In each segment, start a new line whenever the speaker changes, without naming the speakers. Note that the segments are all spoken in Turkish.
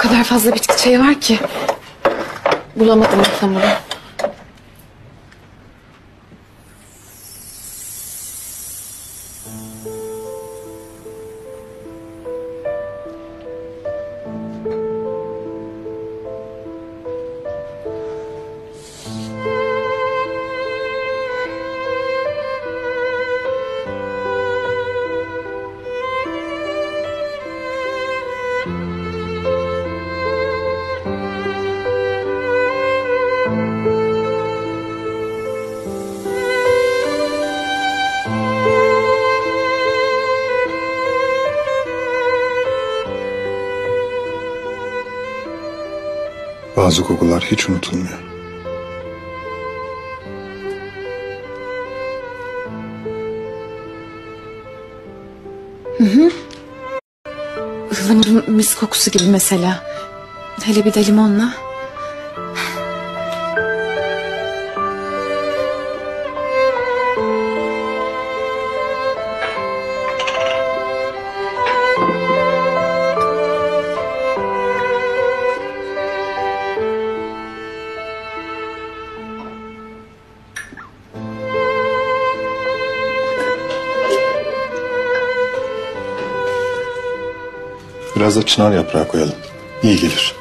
kadar fazla bitki çayı var ki. Bulamadım ıhlamuru.
Bazı kokular hiç unutulmuyor.
Ihlamurun mis kokusu gibi mesela. Hele bir de limonla.
Biraz da çınar yaprağı koyalım. İyi gelir.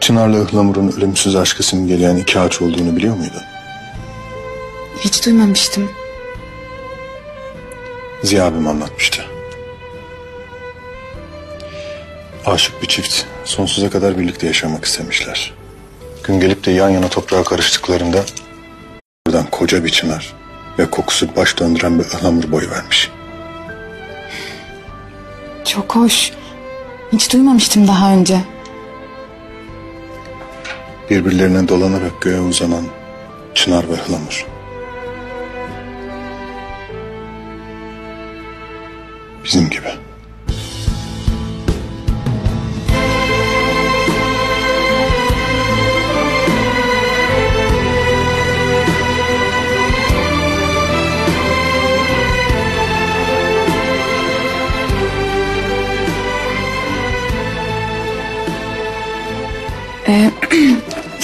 Çınarla ıhlamurun ölümsüz aşkı simgeleyen iki ağaç olduğunu biliyor muydun?
Hiç duymamıştım.
Ziya abim anlatmıştı. Aşık bir çift sonsuza kadar birlikte yaşamak istemişler. Gün gelip de yan yana toprağa karıştıklarında buradan koca bir çınar ve kokusu baş döndüren bir ıhlamur boyuvermiş.
Çok hoş. Hiç duymamıştım daha önce.
Birbirlerine dolanarak göğe uzanan çınar ve ıhlamur. Bizim gibi.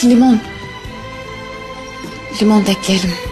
Limon. Limon da ekleyelim.